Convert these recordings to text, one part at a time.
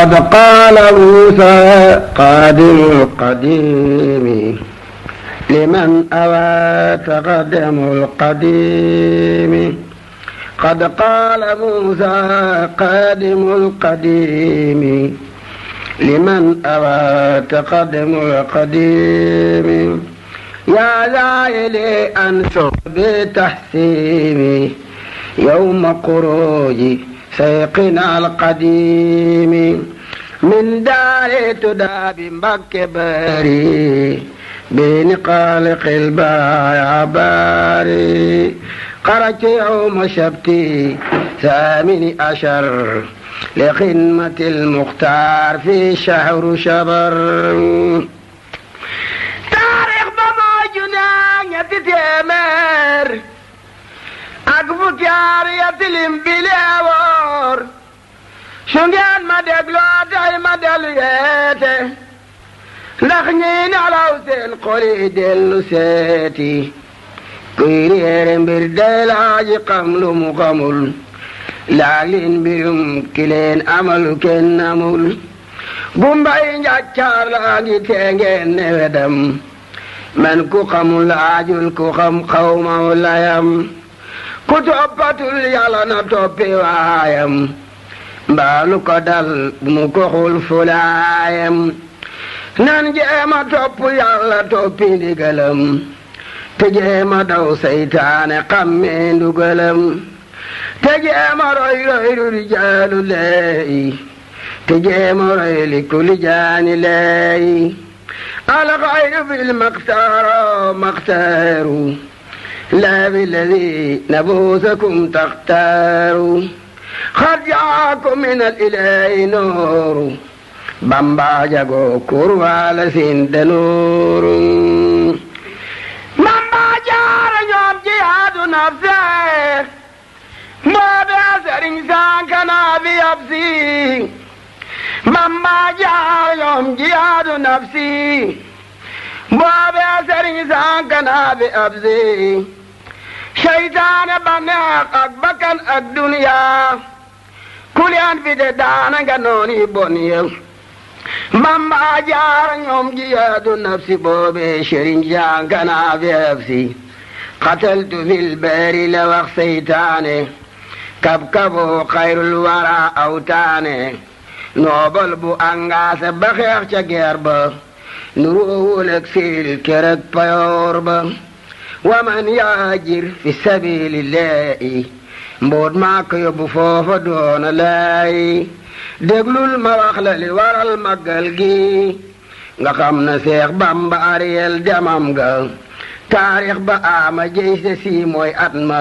قد قال موسى قادم القديم لمن أوى تقدم القديم قد قال موسى قادم القديم لمن أوى تقدم القديم يا زائلي أنشر بتحسيمي يوم خروج سيقنا القديم من دار تداب مكة باري بنقالق البايع باري خرجت يوم شبتي 18 لخدمة المختار في شهر شبر تاريخ بما جنان يتتمر أقفك يا ريتلم بلاور شنجان ما دقلو داي ما دليته لخنين على وسين قولي دلو سيتي كيريرم بردل عاجي قملو مقمل لالين بيوم كلين أمل كن أمل بمباي نجاكار لاجي تنجين نودم من كو قمل عاجل كو قم قوم ولايم كتوبة يالا نتوبي وايم بالو كدل مكوخل فلايم نانجيما توبو يالا توبي نيغلم تجيما دو سيطان قمين دوغلم تجيما روي رجال الله تجيما روي لكل جان الله الغير في المختار مختار لا بالذي نبوسكم تختاروا قد جاءكم من الإله نور بامبا جاكو كوروال سند نور بامبا جار يوم جهاد نفسه ما بأسر إنسان كان بيبسي بامبا جار يوم جهاد نفسي ما بأسر إنسان كان بيبسي شيطان بناق أكبكن الدنيا كل أن في دانا كنوني بنيو ماما جار يوم جياد النفس بوبي شرين جان كان أفسي قتلت في البر لوق سيطاني كبكبو خير الورى أوتاني نوبل بو أنغاس بخير شجرب نروه لك في الكرك بيورب ومن يهاجر في سبيل الله مود ماك يوبو فوفا دون لاي déglul ma wax la li waral màggal gi nga xam na Seex Bamba ariyel demam ga taarix ba ama jëy se si mooy at ma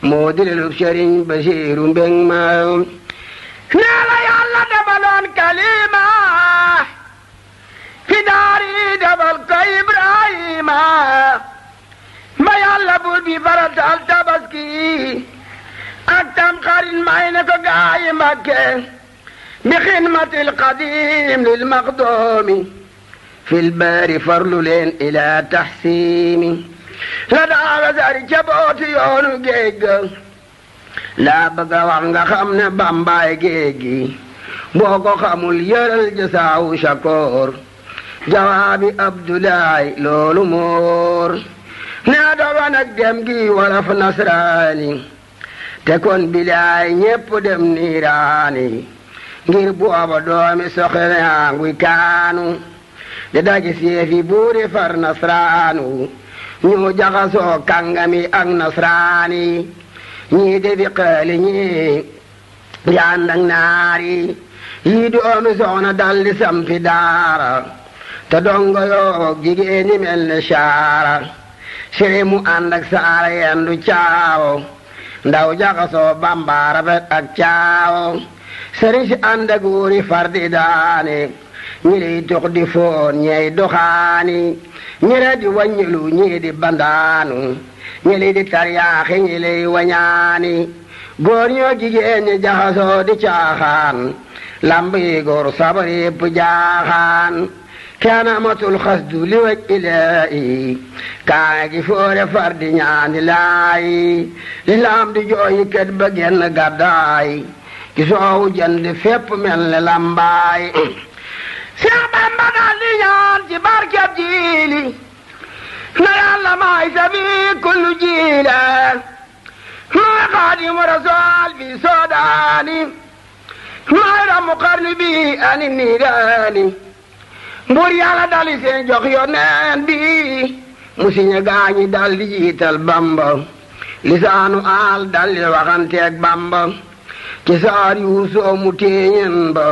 moo dilelub Sëriñ Basiiru Mbeng ma nee la Yàlla defaloon kalima fi daari defal ko Ibrahima ba Yàlla buur bi faratal tabaski ak tam xarit may na ko gaayi Mbàkke بخدمة القديم للمقدوم في البار فرلولين إلى تحسيم لدى غزار جبوت يونو جيج لا بقى وانغا خمنا بامباي جيجي بوكو خمول يرل جساو شكور جوابي عبد الله لولو مور نادو وانك دمجي ورف نصراني تكون بلاي نيب دم نيراني ngir booba doomi soxna nguy kaanu de daji seefi buuri far nasraanu ñu jaxasoo kàngami ak nasraani ñii de bi xaali ñii di ànd ak naari yii doomi soxna daldi sampi daara te dongo yoo jigéeni mel ne saara sere mu ànd ak saara yendu caawo ndaw jaxasoo bambaara bet ak caawo sëriñ si ànd ak wóori far di daane ñi lay dox di foon ñey doxaani ñi lay di wàññilu ñi di bandaanu ñi lay di taryaaxi ñi lay wañaani góor ñoo jigéen ñi jaxasoo di caaxaan lamb yi góor sabar yépp jaaxaan kenn amatul xasdu li waj ilaahi kaa gi foore far di ñaani laayi li laam di jooyi ket ba genn gàddaay ci soowu jënd fépp mel ne lambaay Seex Bamba daal di ñaan ci barkeb jiili na Yàlla maay sabi kullu jiile maay Xaadimu Rasuul bi soodaani maay ramu xarnu bi ani niiraani Mbuur Yàlla dali seen jox yoneen bi mu siñe gaañi dal di jiital Bamba lisaanu aal dal di waxanteeg Bamba ci saar yuusoo mu téeñen ba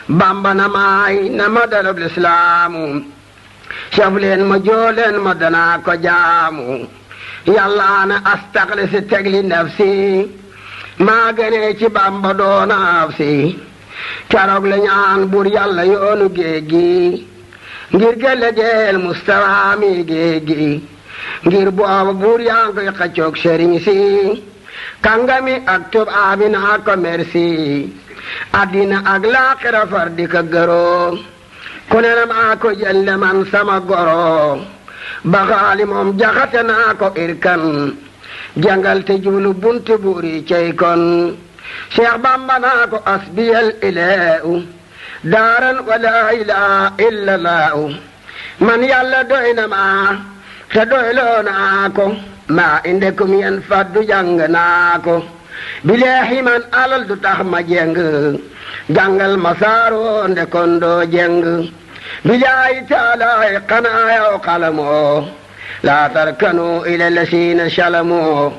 Bamba na maay na ma dalab lislaamu saf leen ma jooleen ma danaa ko jaamu Yàlla na astaxli si tegli nafsi maa gënee ci Bamba doonaaf si keroog la ñaan Buur Yàlla yoonu géej gi ngir gëlle geel Mustafa mi géej gi ngir booba buur yaa ngi koy xaccoog sëriñ si kàngami ak tubaabi naa ko merci addina ak laaxira far di ko gëroo ku ne na maa ko jëlle man sama goro baxaali moom jaxate naa ko irkan jangal te jublu bunti buuri cey kon Cheikh Bamba naa ko asbiyal ilaahu daaran wala ilaaha illallahu man Yàlla doy na ma te doyloo naa ko maa indekum yen faddu jàng naa ko bileexi man alal du tax ma jeng jàngal ma saaroo ndekon doo jeng bilaayi taalaay xanaa yow xalamoo laa tarkanu ila lasiina salamoo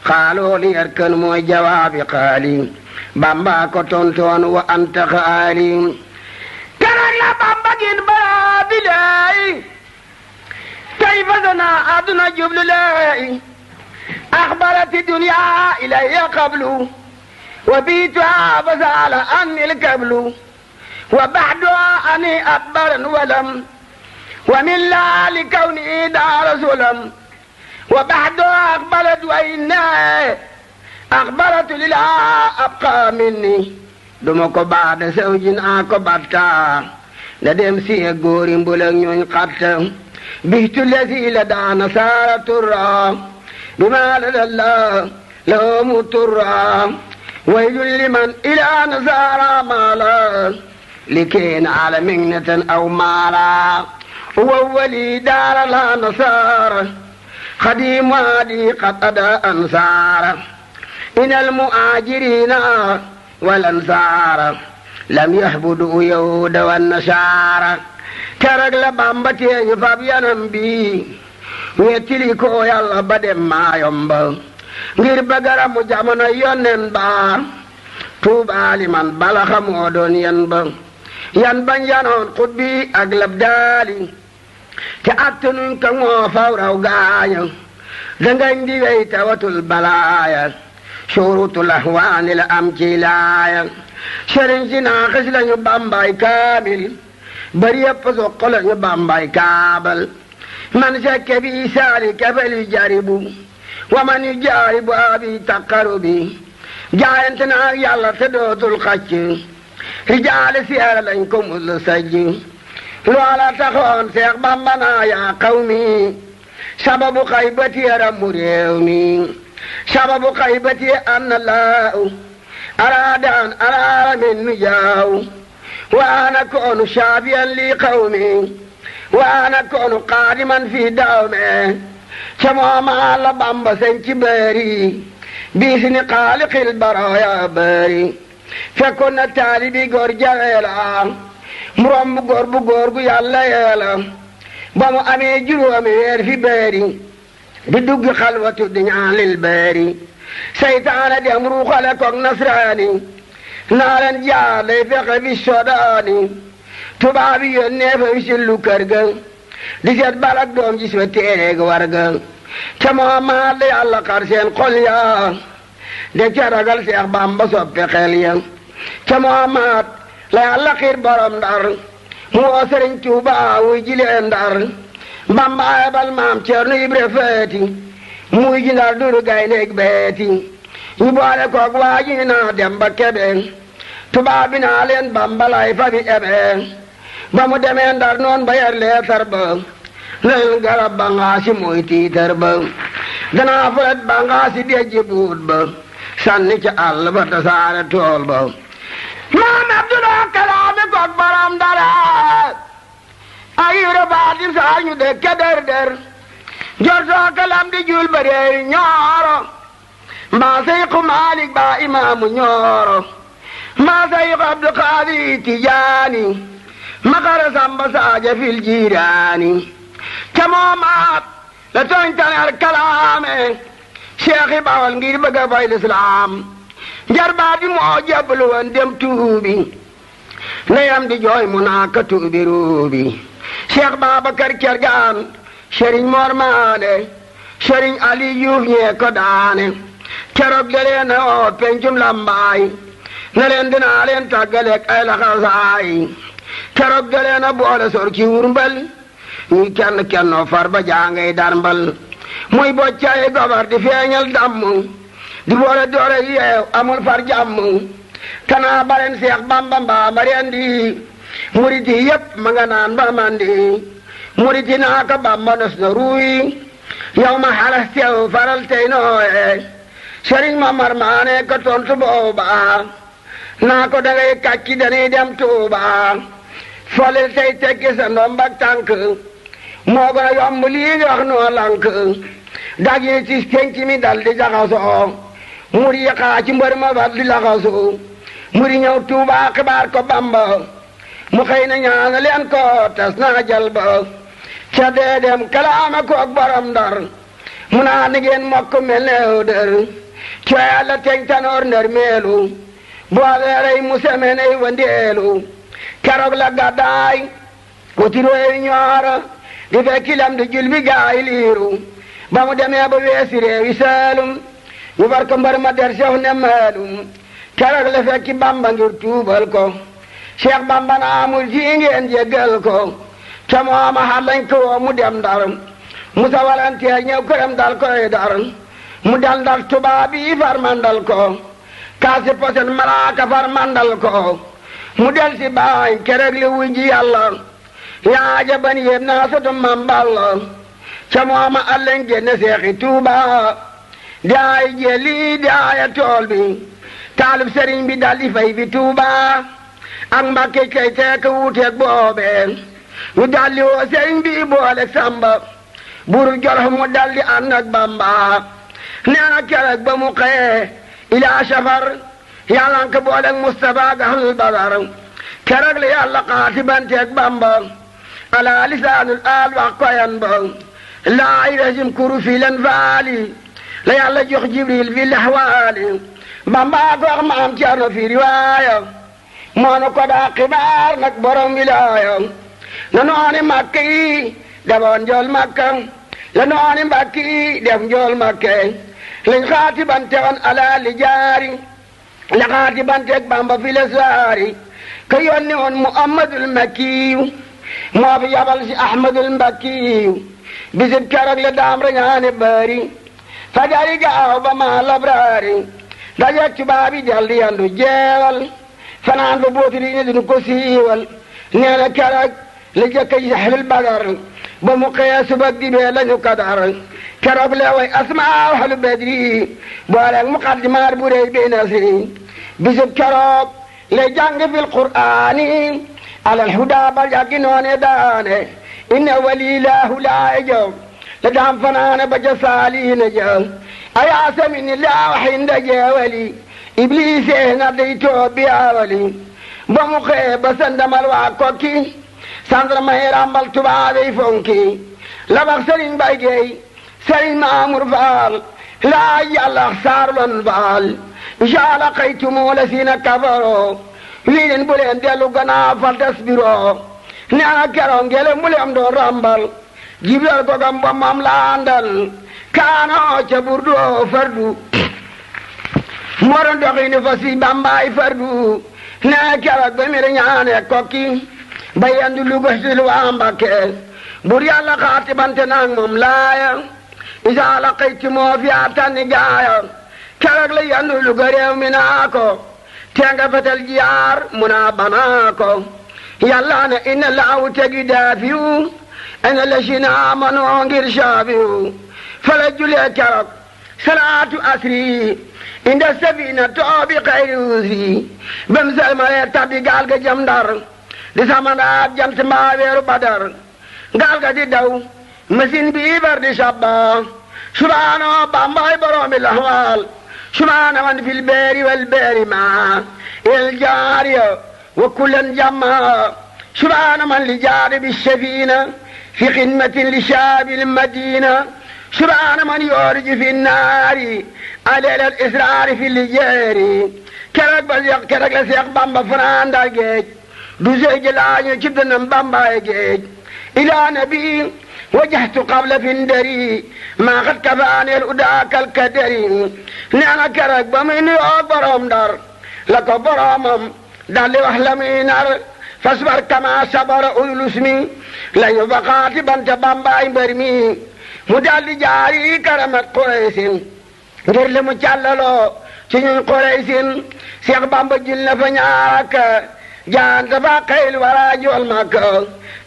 xaaloo li yarkan mooy jawaabi xaali Bamba ko tontoon wa anta xaali keroog la Bamba gin balaa bilaayi tey fasana aduna jublu laayi axbarati dunya ilayya qablu wa biituha fasala anni lkablu wa baxduha ani akbaran walam wa min laali kawni daara sulam wa baxduha akbarat wa inna akbaratu lila abqa minni duma ko baada sawjin a ko batta la dem siye góori mbulak ñooñ xatta bihtu lesi la daana saara turra bima ladalla loomu turra waylun liman ila nasaara maala likeen ala mignatan aw maala wawali daara la nasaara xadim waadi qad ada ansaara inal muajirina wal ansaara lam yahbudu yahuda wan nasaara keroog la Bamba teeñu fab yanam bi wettili ko Yàlla ba dem maayomba ngir bagaramu jamono yonnen ba tuubaali man bala xamoo doon yan ba yan bañ yanoon xutbi ak labdaali te attanuñ ka moo faw raw gaaña dangañ di wey tawatul balaaya surutul ahwaani la am ci laaya sëriñ si naaxis lañu Bambaay kaamil bari yëpp soq lañu Bambaay kaabal man sekke bi saali kefeli jaribu wa man yu jaaribu abi taqaru bi jaayante naa Yàlla te dootul xacc rijaale siyaara lañ ko mus sajj loola taxoon Seex Bamba naa yaa qawmi sababu xaybati ramu réew mi sababu xaybati anna laahu araada an araara min nu jaaw wa ana koonu shaafiyan li qawmi wa ana koonu qaadiman fi dawme ca mooma la Bamba sen ci bëri biisini xaaliqil baraya bëri fekkoon na taalibi góor jaweela mu romb góor bu góor gu Yàlla yeela ba mu amee juróomi weer fi bëri di dugg xalwatu di ñaan lil bëri seytaane dem ruuxale koog nasraani naa leen jaar lay fexe bi sodaani tubaab yi yónnee fa wisillu kër ga di seet balak doom gis fa téereeg war ga ca Muhammad la Yàlla xar seen xol ya de ca ragal Seex Bamba soppe xel ya ca Muhammad la Yàlla xiir borom Ndar mu woo Sëriñ Tuuba wuy jilee Ndar Bamba ayabal maam Ceerno Ibra Faati muy ji Ndar duru gayndeeg beeti ñu boole koog waa ji naa dem ba Kebe tubaab bi naa leen Bamba lay fa bi ebe ba mu demee Ndar noon ba yer leetar ba leen garab ba ngaasi mooy tiitar ba danaa fulet ba ngaasi dejji buut ba sànni ca àll ba tasaare tool ba maam Abdoulaye Kalaame koog borom dara ay rabaati saa ñu dëkke der der jortoo kalam di jul ba reeri ñooro mbaa Seyxu Maalik baa imaamu ñooro mbaa Seyxu Abdu Xaadir Tijaani makara samba saaja fil jiiraani ca moomaat la tooñ taneer Kalaame Seexi Bawal ngir bëgg a fay lislaam jarbaat bi moo jébbalu woon dem tuubi ndeyam di jooy mu naa ka tuubi ruubi Cheikh Babacar Cergaan Sëriñ Mor Maane Sëriñ Ali Juuf ñee ko daane keroog da leen a oo pencum lambaay na leen dinaa leen tàggaleeg ay laxasaay keroog da leen a boole sor ci wurmbal ñuy kenn kennoo far ba jaangay darmbal muy boccaay gobar di feeñal damm di boole doore yeew amul far jàmm kanaa baren Seex Bamba mbaa ma rendi murit yi yépp ma nga naan ba mandi murit yi naa ko Bamba nos na ruuy yow ma xalas teew faral tey nooye Sëriñ Mamar Maane ko tontu booba naa ko dangay kàcci dañuy dem Tuuba folil tey tekki sa ndombak tànk moo gën a yomb lii nga wax noo lank dag yi ci penc mi dal di jaxasoo muri yi xaa ci mbër ma fat di laxasoo muri ñëw Tuuba xibaar ko Bamba mu xëy na ñaana leen ko tas naa jal ba ca dee dem Kalaame koog borom Ndar mu naa ni ngeen mokk mel ne dër coo yàlla teñ tanoor ndër meelu boobee rey mu semeney wandeelu keroog la gàddaay wuti réewi ñooro di fekki lam di jul bi gaay liiru ba mu demee ba weesi réewi Saalum ñu far ko mbar ma der sew ne maalum keroog la fekki Bamba ngir tuubal ko Cheikh Bamba na amul ji ngeen jéggal ko ca mooma xalañ ko woo mu dem Ndar Musa walanteer ñëw këram dal koy dar mu dal Ndar tubaab yi far mandal ko kaasi posen malaaka far mandal ko mu del si baay keroog li wuy ji yàlla yaaja ban yéem naa sotu mam Balla ca mooma allañ génne Seexi Tuuba daay jeli daaya tool bi taalib sëriñ bi dal di fay fi Tuuba ak Mbàkke kay teek wuuteeg boobe ñu daldi woo sëriñ bi booleeg Samba burul Jolof mu daldi ànd ak Bamba nee na keroog ba mu xëyee ilaa safar yàlla nga ko booleeg Mustafa gaxlul Badar keroog la yàlla xaatibanteeg Bamba ala lisaanul aal wax koyan ba laa irasim kuru fi len faali la yàlla jox Jibril fi laxwaali Bamba ko wax maam Cerno fi riwaaya moonu ko daa xibaar nag borom wilaaya na nooni Makka yi defoon njool Makka la nooni Mbàkke yi def njool Makka lañ xaati bante woon ala li jaari la xaati banteeg Bamba fi la saari ka yónni woon Muhammadul Makkiyu moo fi yabal si Ahmadul Mbakkiyu bisib keroog la daam rañaane bari fajari gaaw ba ma labraari dajeeg tubaab yi del di yandu jeewal fanaan fa bootiri ne duñu ko siiwal nee na keroog la jëkka yi saxlul Badar ba mu xëyee suba dibee lañu kadar keroog la way asmaa ahlu Badri booleeg muqaddimaat bu rëy bi nasri bisib keroog la jàng fil Qur'aani alal hudaa bal yàggi noone daane inna walilaahu laa jow la daam fanaane ba ca saaliina jaw ayaa samini laa waxinda jeewali ibliise na day too biyaawali ba mu xëyee ba sandamal waa kokki sandra may rambal tubaabey fonki la wax sëriñ Bay Géey sëriñ Maamur Faal laa yàlla saarlon faal jaala xaytumu la siina kafaroo lii leen bu leen dellu gannaaw fal tasbiroo nee na keroog ngelem bu leen doon rambal Jibril ko gam ba mam laandal kaanoo ca burdoo fardu moo doon doxini fa si Bambaay fardu nee keroog ba mi ñaane kokki ba yendu Luga sil waa Mbakke bur yàlla xaatibante naag moom laaya isa laqayti moo fi atanni gaaya keroog la yendu Luga réew mi naa ko tenga fetel jiyaar mu naa banaa ko yàlla ne inna laawu tegi daafiyu ina la sina amanoo ngir saafiyu fala julee keroog salaatu asri inda safina toobi xayri usri bam salmale tabbi gaal ga jëm Ndar di samandaat jant mbaa weeru Badar gaal ga di daw machine bi bar di sabba subhaana Bambaay boroomi laxwaal subhaana man fil beeri wal beeri ma el jaariya wa kullan jamma subhaana man li jaari bi safina fi xidmatin li shaabil madina subhaana man yooriji fi naari aleel israari fi lijeeri keroog la Seex Bamba fanaan Ndar géej du sey ji laañu ci dënam Bambaay géej ilaa nabi wajjahtu qabla fi ndari maa xat kafaaneel udaakal kadari nee na keroog ba muy nuyoo borom Ndar la ko boromam daldi wax la muy nar fasbar kama sabara ulus mi la ñu baqaati bante Bambaay mbër mi mu daldi jaari karamat Quraysin ngir li mu càllaloo ci ñun Quraysin Seex Bamba jil na fa ñaaraka jaanta fa xayl wara jool Makka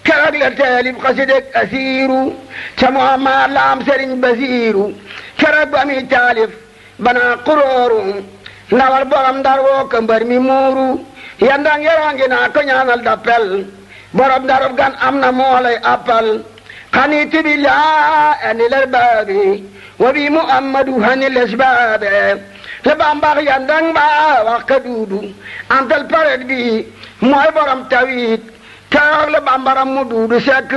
keroog la taalib xasideg asiiru ca Muhammad la am Sëriñ Basiiru keroog ba muy taalif bana qurooru ndawal borom Ndar woo ko mbër mi muuru yandang yarangi naa ko ñaanal dappel borom Ndarub gan am na moolay appal xanitu billah anil arbaabi wa bi Muhammadu hanil asbaabe la Bambax yandang ba wax ka duudu antal paret bi mooy borom tawit keroog la Bambaram mu duudu sekk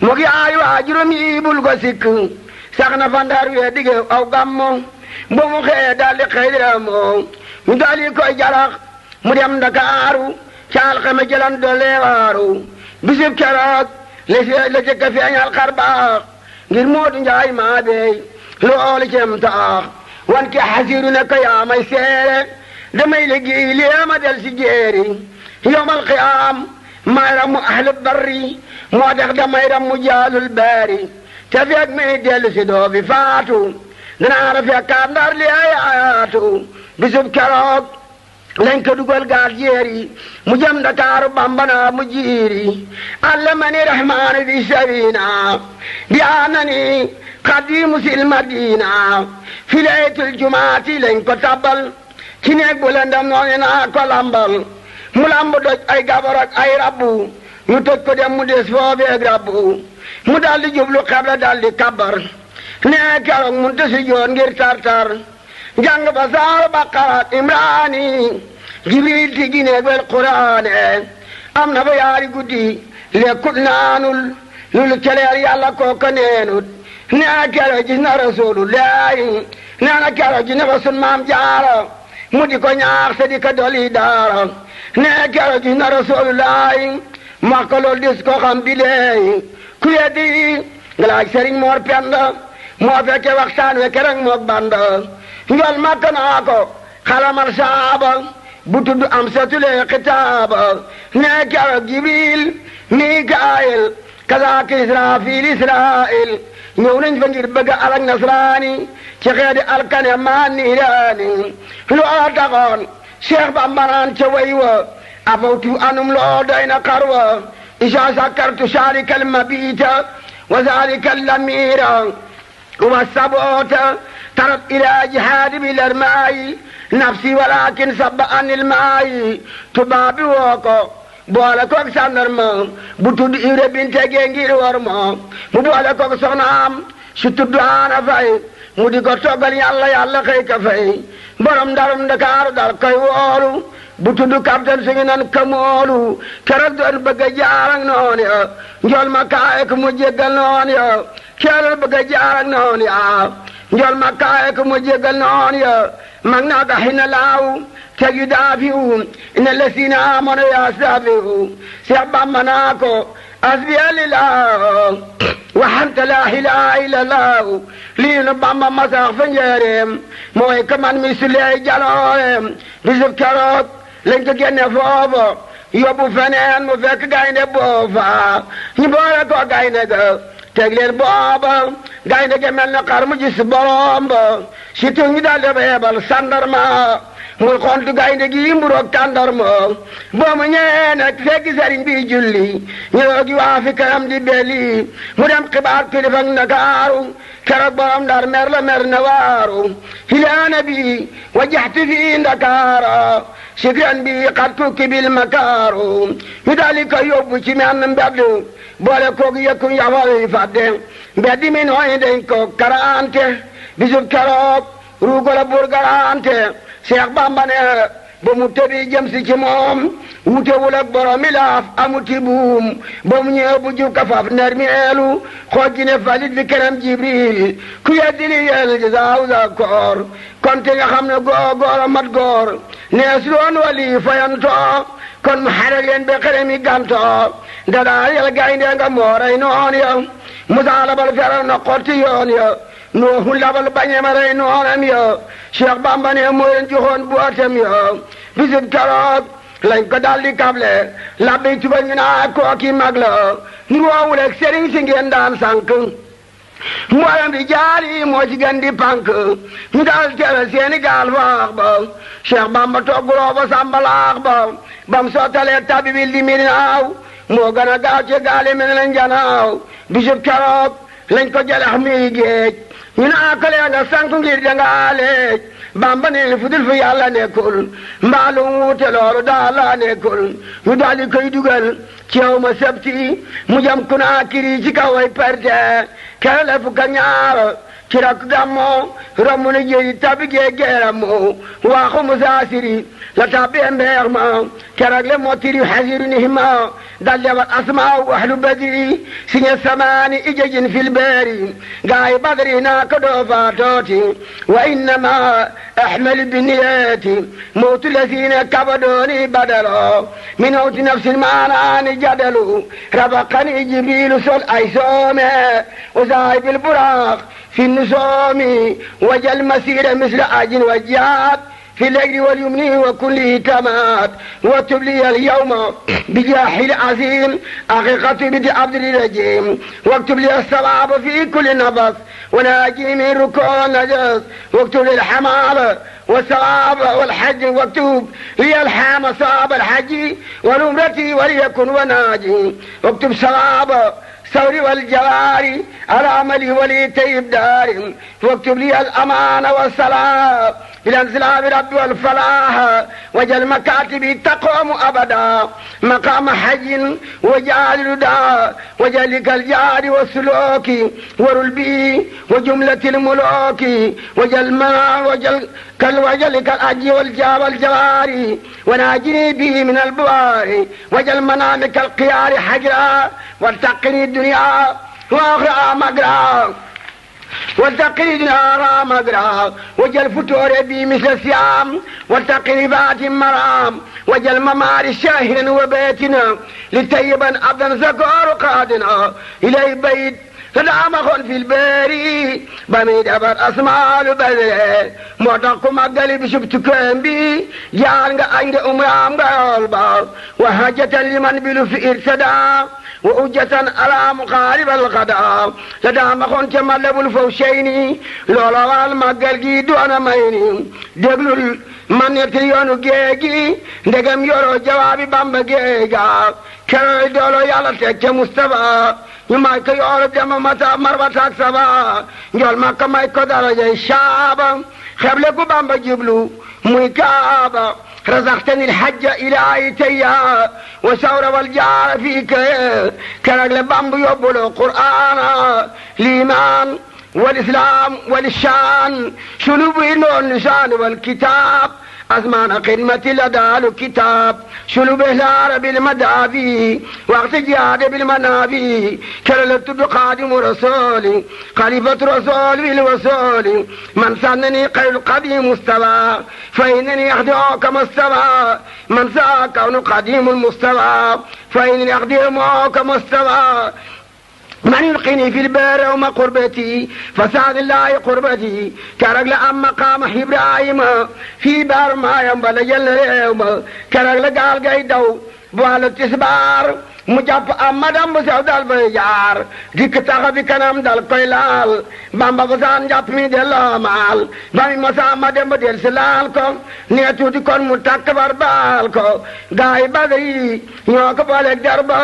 mu gi ay waajuram yi bul ko sikk sax na fa Ndar wee dige aw gammo bo mu xëyee daldi xëy diramoo ñu daldi koy jarax mu dem Ndakaaru caal xame jëlan doole waaru bisib keroog la jëkk a feeñal xar baax ngir Moodu Njaay maa beey loolu cem taax wan ki xasiru ne ko yaa may seere damay liggéey léema del si jéeri yowmal qiyaam may ram mu ahlu barri moo tax damay ram mu jaalul baari te feeg may dellu si doo fi faatu danaa la fekkaat Ndar li ay ayaatu bisub keroog lañ ko dugal gaal jéeri mu jëm Ndakaaru Bamba naa mu jiiri allamani rahmaani bi sabina bi anani xadimu sil madina fi laytul jumaati lañ ko tabbal ci neeg bu lëndam noonu naa ko lambal mu lamb doj ay gabar ak ay rabbu ñu toj ko dem mu des foobeeg rabbu mu daldi jublu xebla daldi kabbar nee keroog mun te si joon ngir tartar jàng ba saar Baqara Imraani Jibril ti gineeg wel Quraane am na ba yaari guddi lekkut naanul lulu celeer yàlla kooka neenut nee keroog gis na Rasulullaahi nee na keroog gis na fa sun maam Jaara mu di ko ñaax te di ko doli daara nee keroog gis na Rasulullaahi ma ko lool dis ko xam bi leey ku yeddi nga laaj Sëriñ Moor Penda moo fekke waxtaan we keroog mook Banda njol Makka naa ko xalamal saaba bu tudd am satule xitaaba nee keroog Jibril Mikaayil kazaaka Israafil Israa'il ñëw nañ fa ngir bëgg alak nasraani ci xeedi alkane maa niiraani loo taxoon Cheikh Bamba naan ca way wa afawtu anum loo doy na xarwa isa sakartu saalika almabita wa zalika allamira wa saboota tarab ila jihaadi bil armaayi nafsi walakin sabba anil maayi tubaab bi woo ko boole koog sàndarma bu tudd Ibra binte gee ngir war ma mu boole koog soxnaam su tudd Aana Fay mu di ko toggal yàlla xëy ka fay borom Ndarum Ndakaaru dal koy woolu bu tudd capitaine su ngi nan kamoolu keroog doon bëgg a jaar ak noon ya njol ma kaaye ko mu jéggal noon ya keroog bëgg a jaar ak noon ya njol ma kaaye ko mu jéggal noon ya mag naa ko xina laaw teg yu daafiwu ina lesina amono yaa saafiwu Seex Bamba naa ko asbiya lillah waxanta laa ilaaha illallah lii nu Bamba masax fa njëreem mooy ka man mi suley jalooreem bisub keroog lañ ko génne foofa yóbbu feneen mu fekk gaynde boofa ñu boole ko gaynde ga teg leen booba gaynde ga mel na xar mu gis borom ba si tu ñu daal di yebal sandarma muy xontu gaynde gi mburoog tàndarma boo mu ñëwee nag fekk sëriñ bi julli ñëw gi waa fi kanam di belli mu dem xibaar kilifa Ndakaaru keroog borom Ndar mer la mer na waaru hilaana bi wajaxtu fi Ndakaara sikran bi xat tukki bil makaaru ñu daldi ko yóbbu ci menn mbedd boole koog yëkku yaxal yi fàdde mbedd mi nooy dañ ko karante bisub keroog ruugola bur garante Seex Bamba ne ba mu tëbi jëm si ci moom wutewul ak borom mi laaf amuti buum ba mu ñëw bu jub ka faf ner mi eelu xooj ji ne falit fi kanam Jibril ku yeddi li yel ji saaw sa koor kon te nga xam ne góor a mat góor nees loon wali fayantoo kon mu xare leen be xere mi gantoo dadaa yel gaynde nga mooray noon ya Musaa labal feraw na xotti yoon ya Nuuhu labal bañema rey noonam ya Cheikh Bamba ne moo leen joxoon bootem ya bisub keroog lañ ko daldi kable labbi tuba ñu naa kooki mag la nuroowul ak sëriñ si ngeen daan sànk mboolem di jaari moo ci gën di pànk ñu daal teela seeni gaal faax ba Cheikh Bamba togguloo ba sàmbalaax ba bam sottalee tabi bi li mirinaaw moo gën a gaaw ci gaali mel na njanaaw bisub keroog lañ ko jalex muy géej ñu naa ko lee nga sànk ngir dangaa leej Bamba ne fu dul fi yàlla nekkul mbaalu wuute loolu daal laa nekkul ñu daldi koy dugal ci yow ma sabti mu jam ku naa kiri ci kaw ay perte kere la fukk ak ñaar ci rak gammo rommu na jéeri tabi gee geeramu waaxu musaasiri la tabi mbeex ma keroog le mottiri xasiru nihima dal lewat asmaaw ahlu badri siñe samaani ijejin fil beeri gaay badri naa ko doo faatooti wa innama ahmalu binniyaati mawtu lasina kabadooni badalo min awti nafsin maanaani jadalu rabaqani jibrilu sol ay soome usaay bil buraaq في النسوم وجل مسير مثل عاج وجاد في الليل واليمن وكله تمات واتب لي اليوم بجاح العظيم حقيقة بنت عبد الرجيم واكتب لي الصواب في كل نفس وناجي من ركوع النجس واكتب لي الحمال والصواب والحج واكتب لي الحام صواب الحج ونمرتي وليكن وناجي واكتب صواب ثوري والجواري على عملي ولي تيب داري واكتب لي الأمان والصلاة بالانزلاء برب والفلاح وجل مكاتبي تقوم أبدا مقام حج وجعل ردا وجلك الجار والسلوك ورلبي وجملة الملوك وجل ما وجلك الأجي والجاب والجواري وناجني به من البوار وجل منامك القيار حجرا والتقني الدنيا وأخرى مقرا والتقريد نارا مقرا وجل فتور بي مثل السيام والتقريبات مرام وجل ممار شاهرا وبيتنا لتيبا أبدا زكور قادنا إلي بيت فدامخون في الباري بميد أبر أسماء البذل موتاكم أقلب شبتكم بي جارنغ عند أمرام غالبار وحاجة لمن بلو في إرسدا وأجة على مقارب الغداء لدامخون تملب الفوشيني لولا والمقل دون ميني دقلوا من يتريون جيجي ndegam yoro jawaabi Bamba geega kero dolo yàlla teg ca Mustafa ñu may ko yoro dema mata marbata ak saba njol makka may ko darajay shaaba xeble ku Bamba jublu muy kaaba رزقتني الحج إلى تيا وثور والجار فيك كرق لبامب يبلو القرآن الإيمان والإسلام والشان شنو بينه اللسان والكتاب أزمان قمة لدى الكتاب شنو به العرب المدافي وقت جهاد بالمنافي كرلت بقادم رسولي خليفة رسول بالوصول من سنني قيل القديم مستوى فإنني أخدعك مستوى من ساك كون قديم المستوى فإنني أخدعك مستوى من يلقيني في البار وما قربتي فسعد الله قربتي كرجل أم مقام إبراهيم في بار ما ينبل جل اليوم كرجل قال قيدو بوال التسبار mu jàpp am madam bu sew dal bay jaar dikk taxa bi kanam dal koy laal bamba ba saan jàpp mi delloo maal ba mi mosa ma dem ba del si laal ko nee tuuti kon mu takk bar baal ko gaay Badar yi ñoo ko booleeg jar ba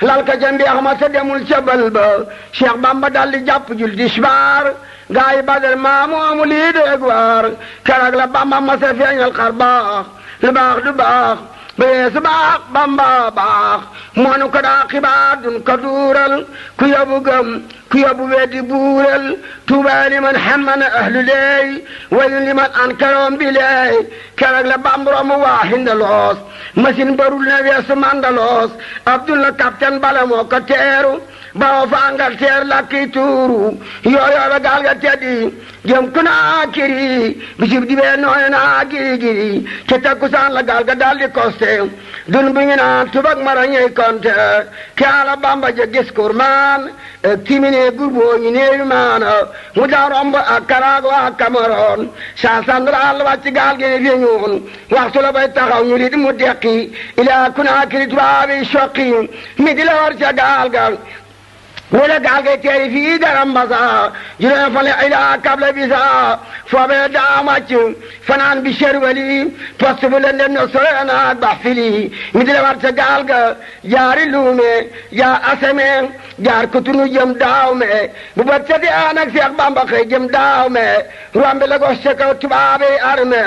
lal ka ca mbeex ma sa demul ca bal ba Cheikh Bamba dal di jàpp jul disbaar gaay Badar maa moomu lii deeg waar keroog la Bamba ma sa feeñal xar baax lu baax du baax bee su baax Bamba baax moonu ko daa xibaar dun ko duural ku yabu gëm ku yabu weddi buural tuuba liman xammana ahlu leey waylun liman ankaroom bi leey keroog la Bamba mu waa hindaloos machine barul na weesu mandaloos Abdullah capitaine bala moo ko teeru bawo fa Angleterre lakki tuuru yooyooba gaal ga teddi jëm ku naa kiri bisib di bee nooy naa giri giri ca takkusaan la gaal ga daldi koste dun bu ñu naan tubak mara ñey konte ke ala Bamba ja gis kurmaan timine gurboo ñu neewi maana mu daa romb ak Karaago ak Cameroon sa sandral wàcc gaal gi ne fi ñuun waxtu la bay taxaw ñu lit mu dekki ilaa ku naa kiri tubaabi soqi mi di la war ca gaal ga wala gaal ga teeri fii garam basa juróom fale ilaa kabla bisa foobee daa wàcc fanaan bi sherwali poste bu leen dem no sore naag bax fili mi di la war ca gaal ga jaari luume jaar aseme jaar kutunu jëm daaw me bu ba tati anak Seex Bamba xëy jëm daaw me rombe la gos ca kaw tubaabe arme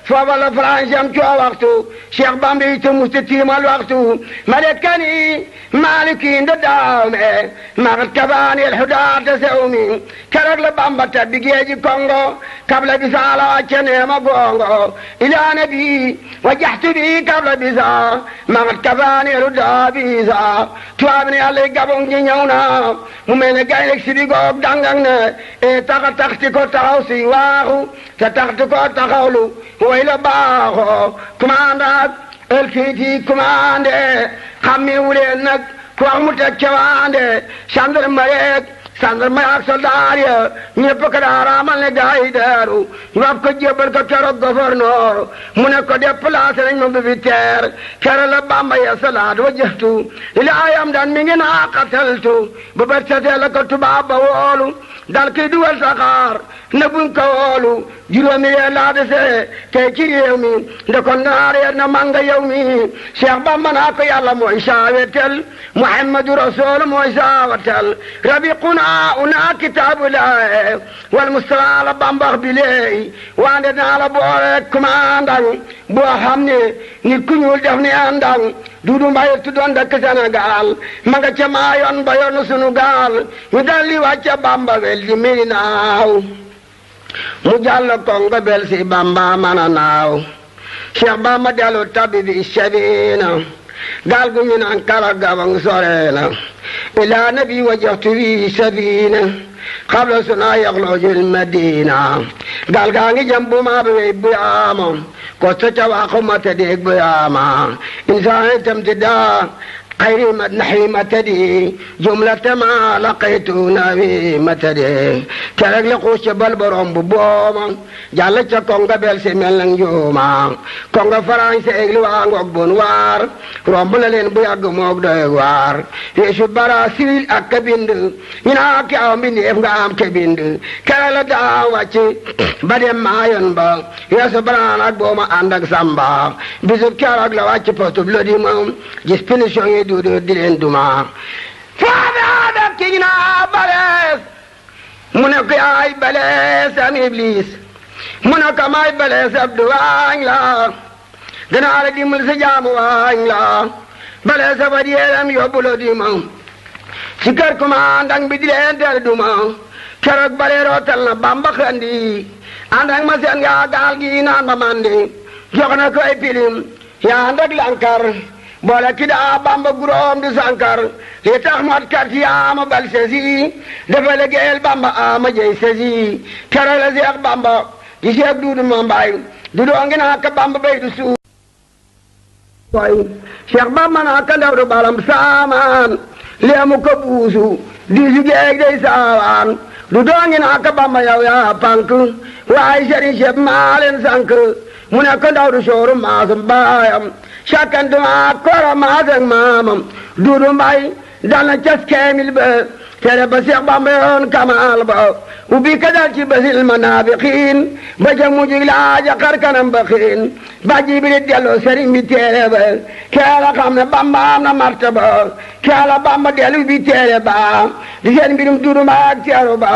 fooba la France am coo waxtu Seex Bamba yi te musta tiimal waxtu malekani maliki nda daaw me magat kabaani el hudaata sewmi keroog la Bamba tabbi géeji Kongo kabla bisa la wàcce neema gongo ilaa nabi wajjahtu bi kabla bisa magat kabaani el hudaa bisa tubaab ne Yàlla Gabon ji ñëw na mu mel ne gaynde si bi goog dangang ne e taxti ko taxaw si waaxu te taxti ko taxawlu way la baaxo commandant el kiiti commandé xammi wuleen nag ku wax mu teg cawaande gendarme ak soldaar ya ñëpp ko daa raamal ne gaa yi daaru ñu wax ko jébbal ko keroog gouverneur mu ne ko déplacé nañ ma bi teer keroog la Bamba ya salaat wajjahtu ilaa yam daan mi ngi naa qataltu ba bët setee la ko tubaab ba woolu dal kiy duwal saxaar ne buñ ko woolu juróomi weer laa desee tey ci réew mi nde ko naa reer na manga yow mi Cheikh Bamba naa ko Yàlla mooy saawetel Muhammadu Rasul mooy saawatel rabiquna una kitaabullah wal Mustafa la Bamba bi leey wande naa la boole commandant boo xam ne nit ku ñuul def ne àndang Dudu Mbaye tuddoon dëkk Sénégal ma nga ca maa yoon ba yoonu sunu gaal ñu daldi wàcce Bamba wel di mii naaw mu jàll Kongo bel si Bamba mana naaw Cheikh Bamba dellu tabbi bi sabina gaal gu ñu naan kala gabang soreena ilaa nabi wajjahtu bi sabina xabla suna yaxloojul madina gaal gaa ngi jëm bu maa bi bu yaama ko sa ca waaxu ma te deeg bu yaama insaan itam ti daa خير مدنحي متدي جملة ما لقيت نبي متدي كرق لقوش بالبرم ببوما جالة كونغا بل سميل نجوما كونغا فرانسي اغلو آنغوك بنوار رمبنا لين بياغ موك دوغوار يشو براسيل اكبند يناكي او من يفغا ام كبند كرق لدعواتي بدم مايون با يسو برانك بوما عندك سامبا بزب كرق لواتي پوستو بلودي مام جس پنشو dudu dilen duma faabe adam kigna bales muna ko ay bales am iblis muna ko may bales abdu wañ la dana ala dimul sa jaamu wañ la bales abadi elam yobulo dima sikar kuma andang bi dilen der duma keroog bale rotal na Bamba xandi andang ma seen nga gaal gi naan ma mandi jox na ko ay pilim ya andak lankar boole ki daa Bamba guróom di sankar li tax mat kat yaama bal sesi dafa liggéeyal Bamba ama jey sesi kere la Seex Bamba di Seex Duudu ma mbaay dudu ngi naa ka Bamba bay du suuf way Seex Bamba naa ka ndaw du balam saamaan leemu ko buusu di su geeg day saawaan du doongi naa ka Bamba yow yaa pank waaye sëriñ Cheikh maa leen sank mu ne ko ndaw du sooru maasum baayam sakkantuma koro maasam maamam Duudu Mbay dal na cas keemil ba tere ba Seex Bamba yoon kamaal ba ubbi ka dal ci basil manaafiqiin ba ca mujj laaja xar kanam ba xiin ba Jibril delloo sëriñ bi téere ba keela xam ne Bamba am na martaba keela Bamba dellu bi téere ba di seen mbirum Duudu Mbay ak teeru ba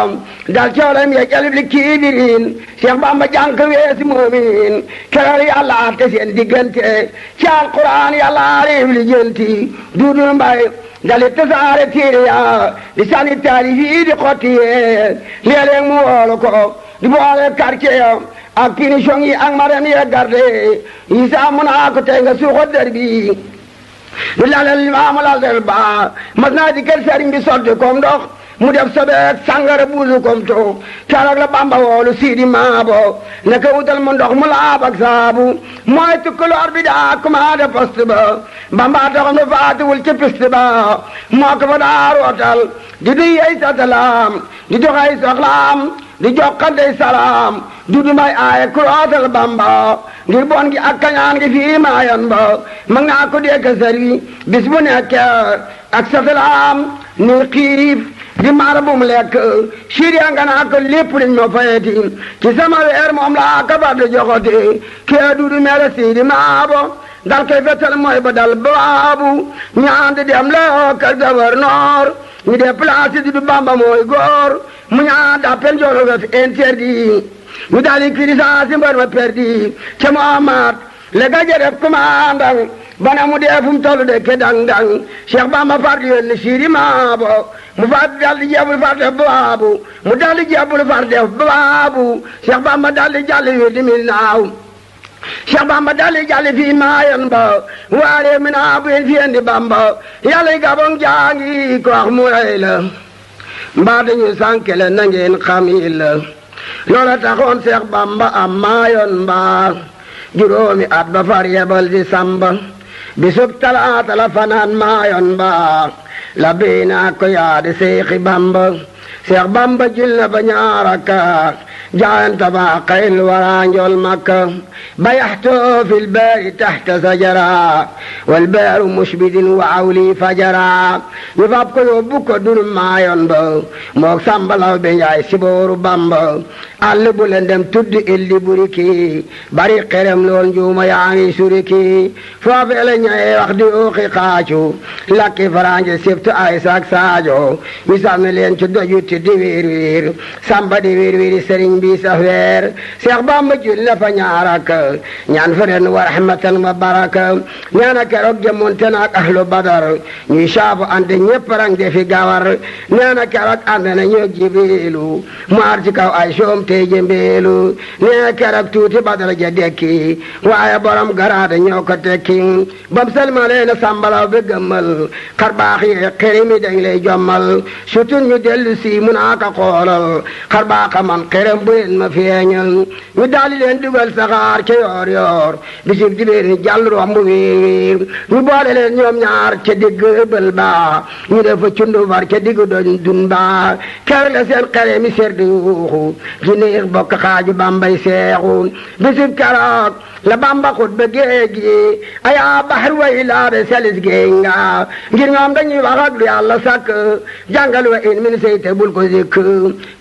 dal coolam ya jalib li kiibiriin Seex Bamba jànk weesi moomin keroog Yàlla atte seen diggante ci Alquraan Yàlla réew li jënti Duudu Mbay dali tasaare téere ya di sànni taali fii di xotti yee léeg-léeg mu woolu ko di boole quartier ya ak punition yi ak marem ye garde yi saa mu naa ko tey nga suuxo der bi di lalel maamu lalel ba mas naa di kër sëriñ bi sotti kom ndox mu def sobeek sangara buusu kom to keroog la Bamba woolu Sidi Maabo ne ko wutal mu ndox mu laab ak saabu mooy tukkuloor bi daa commandé poste ba Bamba taxam ne faatuwul ci piste ba moo ko fa daa rootal di duy ay satalaam di dox ay soxlaam di jokkantey salaam Duudu Mbay aaye ku rootal Bamba ngir bon gi ak kañaan gi fii maayan ba mag naa ko dee ka sëri bis bu nekk ak satalaam ni xiif di mara bu mu lekk siiriya nga naa ko lépp liñ ma fayeti ci sama weer moom laa kabar di joxoti kee Duudu mere Sidi Maabo dal koy fetal mooy ba dal baabu ñaan di dem la kër gouverneur ñu déplacé Duudu Bamba mooy góor mu ñaan d'appel jolo fi interdit ñu dali kirisaasi mbar ma perdi ca Muhammad le gaje def commandant bana mu dee fu mu tollu de ke dang-dang Cheikh Bamba far di yónni Sidi Maabo mu far dal di jebul far def baabu mu dal di jebul far def baabu Cheikh Bamba dal di jàll wi di mil naaw Cheikh Bamba dal di jàll fii maayan ba waare mi naa bu yen fi indi Bamba yàlla gabon jaangi ko wax mu rey la mbaa dañu sànke la na ngeen xam yi la loola taxoon Cheikh Bamba am maayoon mbaa juróomi at ba far yebal di Samba bisub talaata la fanaan maayoon mbaa la biina ko yaadi Seexi Bamba Seex Bamba jul na ba ñaaraka jaayanta ba xayl wara njool Makka bayaxtoo fil baari taxta sajara wal baaru mushbidin wa awli fajara ñu fab ko yóbbu ko dul maayoon ba moog Samba Law be Njaay sibooru Bamba àll bu lëndëm tudd illi buriki bari xerem lool njuuma yaa ngi suriki foofee la ñëwee wax di uuxi xaacu lakki farange siftu ay sak saajo mi sànni leen ci dojuti di wiir wiir Samba di wiir wiiri sëriñ bi sa weer Seex Bamba jul na fa ñaaraka ñaan fa ren wa rahmatan wa baraka ñaana keroog jëmonte naak ahlu badar ñuy saabu ande ñépp rang defi gawar ñaana keroog ànd na ñoo Jibriilu mu ar ci kaw ay soom tey jëmbeelu nee keroog tuuti badar ja dekki waaye borom garaada ñoo ko tekki bam salmalee na Samba Law be gëmmal xar baax yi xerimi dañ lay jommal surtout ñu dellu si mun aka xoolal xar baaxa man xerem bu leen ma feeñal ñu daali leen dugal saxaar ca yoor yoor bisib dibéer ni jàll romb wiir ñu boole leen ñoom ñaar ca digg bël ba ñu def fa cundu far ca digg doñ dun ba keroog la seen xeremi serdi yuuxu ci neex bokk xaaju Bambay seexu bisib keroog la Bamba xut ba géej gi ayaa baxar way laa be selis géej nga ngir ñoom dañuy wax ak lu Yàlla sàkk jàngal wa in min seyte bul ko zikk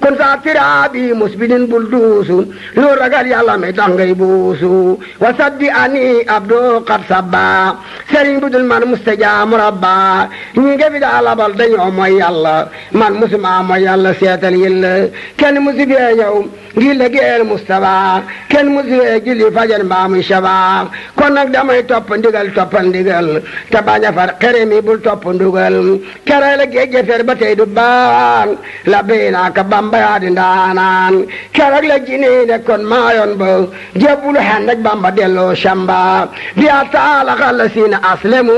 kun saa tiraabi musbidin bul duusu lu ragal Yàlla mi tax ngay buusu wa sabbi ani abdo qad sabba sëriñ bu dul man mustajaamu rabba ñi nga fi daa labal dañoo mooy Yàlla man musuma mooy Yàlla seetal yilla kenn musu fee ñëw ngir liggéeyal Mustafa kenn musu fee julli fajar mbaa muy saba kon nag damay topp ndigal toppal ndigal te bañ a far xere mi bul topp ndugal kere la géej fer ba tey du baan la béynaa ka Bamba yaa di ndaanaan keroog la jinne ne kon maayoon ba jébbulu xen ak Bamba delloo samba biya taala xalla siina aslemu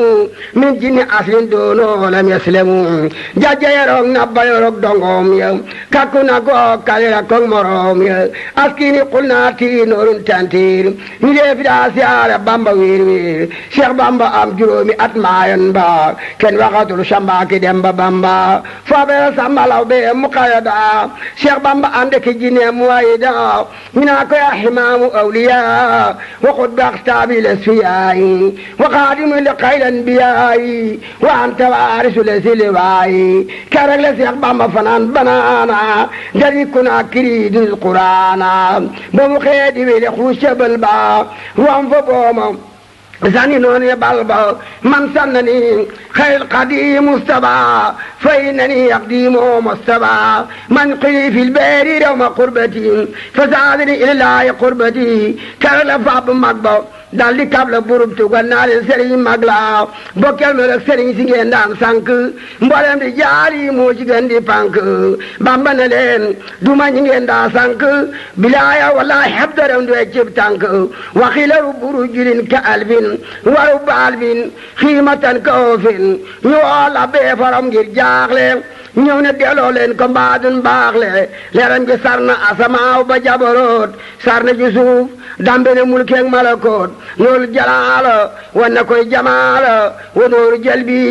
min jinni aslin doonoo lam yaslemu jajja yoroog nabba yoroog dongoom ya kakku na goog kalira koog moroom borom ya askini qulna ti noorun tantir mi dee fi daa siyaare bamba wiir wiir Cheikh Bamba am juróomi at maayon ba kenn waxatul samba ki dem ba bamba foobe sambalaw be mu qayada Cheikh Bamba ande ki jine mu wayda mi naa ko ya himaamu awliya wa qud baxtaabi lesfiyaayi wa qaadimu li xayl anbiyaayi wa anta waarisu lesiliwaayi keroog la Cheikh Bamba fanaan banaana dari kuna kiridul quraana ba mu xeedi wele xuusabal ba wam fa booma zani noon balba man sannani خير قديم مصطفى فإنني أقديم مصطفى من قلي في البير يوم قربتي فزادني إلى الله قربتي كرل فاب مقبو dal di kab la burub tugal naa leen sëriñ mag la bokkal ma rek sëriñ si ngeen daan sànq mboolem di jaari moo ci gën di pànk Bamba na leen duma ñi ngeen daa sànq bilaaya wallahi habdaram du cib tànk waxilaru buru julin ka albin waru baalbin xiimatan ka oofin ñu woola bee faram ngir jaaxle ñëw ne delloo leen ko mbaadun baaxle leeram gi sar na asamaaw ba jabaroot sar na ci suuf dambe ne mulkeeg malakoot noolu jalaala wan na koy jamaala wa nooru jalbi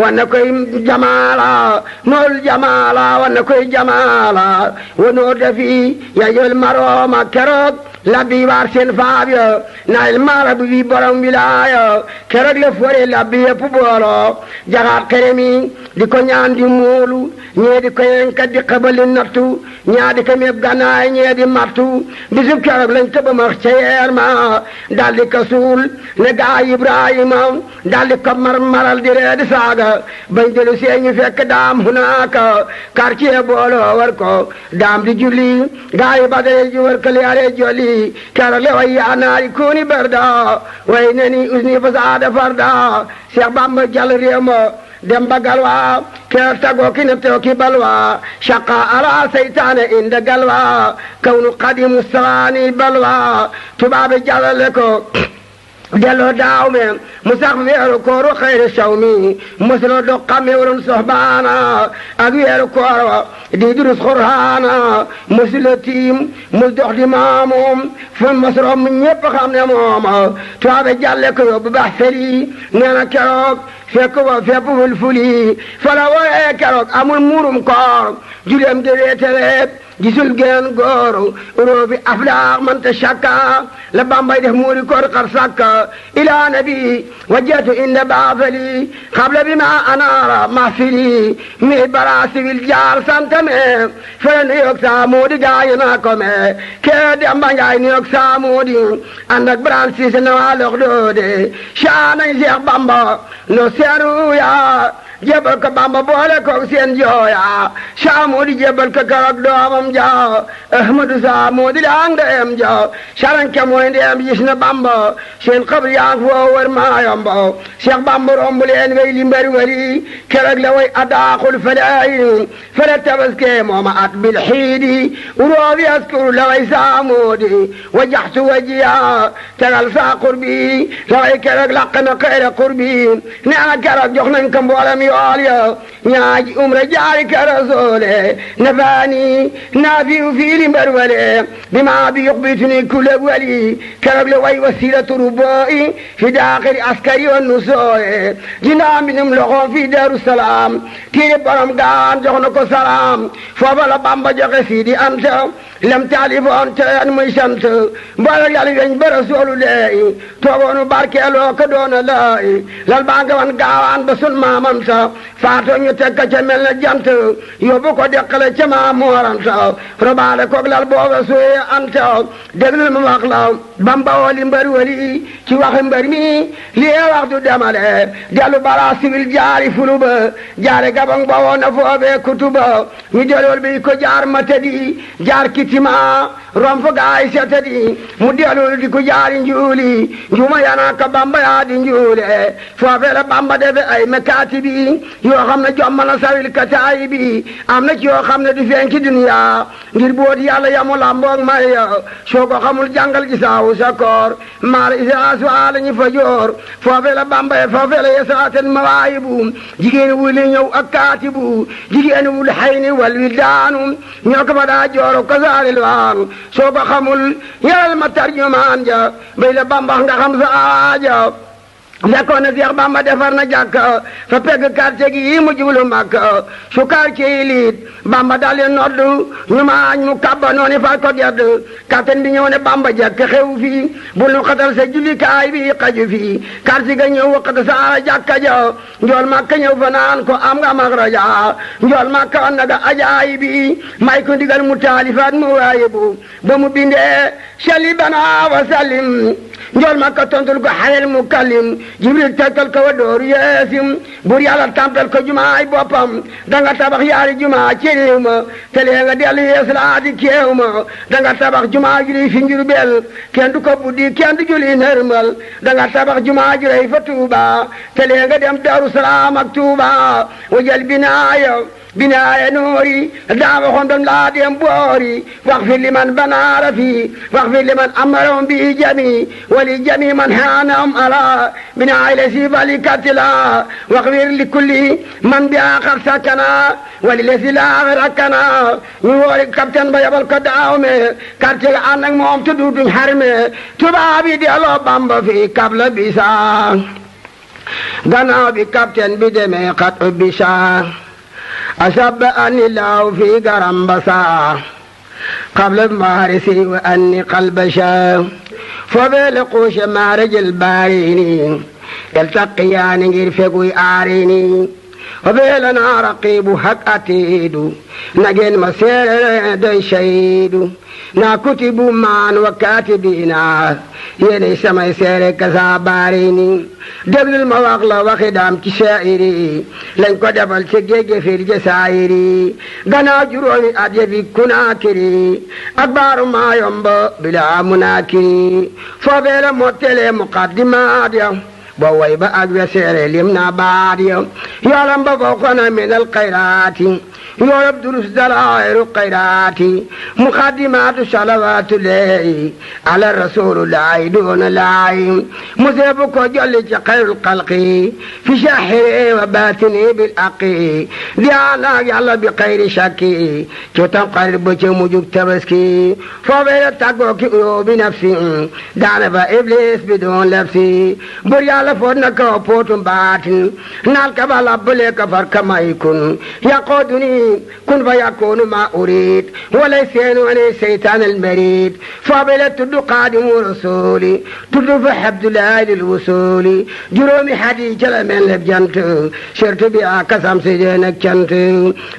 wan na koy jamaala noolu jamaala wan na koy jamaala wa noor dafi yajol marooma keroog labbi waar seen faab ya naayil maara bu bi borom wilaaya keroog la fore labbi yëpp booloo jaxaat xeremi di ko ñaan di muulu ñee di ko yenkat di xabali nattu ñaa di ko meeb gannaay ñee di mattu bisub keroog lañ tëba max ca yeer ma dal di ko suul ne gaa Ibrahima dal di ko maral di ree di saaga bañ delu seeñu fekk daam hunaaka quartier booloo war ko daam di julli gaa yi badare ji war ko liyaare jolli keroog le way yaa naari kuuni barda way neni usni fasaada farda Cheikh Bamba jàll réew ma dem ba galwa keroog tagoo ki ne tooki balwa shaqa ala seytaane inda galwa kawnu qadimu sawaani balwa tubaabe jàllale ko delloo daaw me mu sax weeru kooru xayri saw mi mosuloo do xame waroon soxbaana ak weeru koor di durus xurhaana mosuloo tiim mos dox di maamoom fu mosuloo mu ñépp xam ne mooma tubaabe jàlle ko yóbbu bax feli nee na keroog fekk wa fépp wul fuli fala wooyee keroog amul muurum koor juleem di weeteleeb gisul geen góor róobi aflaax manta shakka la Bambay def muuri koor xar sakka ila nabi wajjatu inda baafali xabla bi ma anaara mahfili mi bara siwil jaar santame fere nu yoog saa moodi gaañu naa ko me kee Demba Njaay nu yoog saa moodi ànd ak Biraan Siise na waa lox doode saa nañ Seex Bamba no seeru yaa jébal ko Bamba boole koog seen jooya saa moodi jébal ko keroog doomam ja Ahmadu saa moodi laang ndeyam ja saranke mooy ndeyam gis na Bamba seen xabri yaa ngi foo wër maayombo Cheikh Bamba romb leen way li mbari wari keroog la way adaaxul falaay fala tabaske mooma at bil xiidi uroobi askuru la way saa moodi wajaxtu wajiya tegal saa qurbi la way keroog laq na xayra qurbi nee na keroog jox nañ ko mboolem yool ya ñaaji umra jaari ka rasoole nafaani naafiu fii li mbari wale bi maa bi yuqbituni kulle wali keroog la way wasilatu rubooyi fi daaxiri askari wa nusooye jinaa mbinum loxoom fi Daaru Salaam tiiri borom gaan jox na ko salaam foofa la Bamba joxe Sidi Anta lem taalifoon te yan muy sant mboolem yàlla weñ ba Rasuulu leey toogoonu barkeeloo ko doona laay lal baa nga wan gaawaan ba sun maamam sa faatoo ñu teg ka ca mel na jant yóbbu ko deqale ca maa mooranta robaale koog lal booba suye Anta déglul ma wax la Bamba woli mbari wali ci waxi mbari mi lii wax du demale dellu bara siwil jaari fuluba jaare gabang ba woon na foofee kutuba ñu dellool bi ko jaar matadi jaar kitima rom fa gaay setadi mu dellool di ko jaari njuuli njuma yana ka Bamba yaa di njuule foofee la Bamba defe ay mekaatibi yoo xam ne jomma na sawil kataayi bi am na ci yoo xam ne du feeñ ci duniya ngir booti yàlla yamu lamboog may soo ko xamul jàngal gi saawu sa koor maar isaas waa la ñu fa joor foofee la Bamba foofee la yesaaten mawaayibu jigéen wuli ñëw ak kaatibu jigéen wul xayni wal wildaanu ñoo ko fa daa jooro ko saalil waanu soo ko xamul yàlla ma tarjumaan ja bay la Bamba nga xam sa aajo fekkoon na Seex Bamba defar na jàkka fa pegg quartier gi mu jublu Makka su quartier yi liit Bamba daldi noddu ñu maañ mu kabba nooni fal ko gedd kapten bi ñëw ne Bamba jàkk xew fii bul nu xatal sa jullikaay bi xaju fii quartier ga ñëw waqat saara jàkka ja njool Makka ñëw fa naan ko am nga magraja njool Makka wan na ga ajaay bi may ko ndigal mu taalifaat mu waayibu ba mu bindee sali bana wa salim njool Makka tontul ko xayel mu kalim Jibril tegtal ko wa dooru yeesim bur yàlla tampel ko jumaay boppam danga tabax yaari jumaa ci réew ma te lee nga dellu yeeslaati keew ma danga tabax jumaa juri fi Njurbel kenn du ko buddi kenn du juli nërmal danga tabax jumaa jurey fa Tuuba te lee nga dem Daaru Salaam ak Tuuba wajal binaaya noori daa waxoon doon laa dem boori wax fi liman banaara fi wax fi liman amarom bi jami wali jami man haanam ala binaaya la si bali katila wax wir li kulli man bi aaxar sakkana wali la si laaxar akkana ñu woori capitaine ba yabal ko daaw me quartier ga ànd ak moom tuddutuñ xarme tubaab yi delloo Bamba fi kabla bisa gannaaw bi capitaine bi demee xat ubbi saa أشب أني الله في قرنبسا قبل المارسي وأني قلبشا فبلقوش مارج الباريني يلتقيان يرفقوا آريني وبيلنا رقيب حق أتيد نجين مسير دي شهيد نا كتب مان وكاتبينا يلي سما سير كساباريني دبل المواقلا وخدام تشائري لنكو دبل تجيجي في الجسائري غنا جرومي أديبي كناكري أكبر ما ينبو بلا مناكري فبيل موتلي مقدمات بوي بأك وسير لمنا بعد يعلم بفوقنا من الخيرات يورب دروس دلائر الخيرات مقدمات صلوات الله على الرسول الله دون الله مذهبك جل خير الخلق في شاحره وباطنه بالأقي ديانا يلا بخير شكي كتم قرب جموجك تبسكي فوبيل تقوك بنفسي دعنا فإبليس بدون لبسي بريال فودنك وفوتم باتن نالك بلابلك فركما يكون يقودني كن فيكون ما أريد وليس ينوني سيطان المريد فابل تدو قادم رسولي تدو فحبد الله للوصول جرومي حديث لمن لبجنت شرط بها قسم سجنك جنت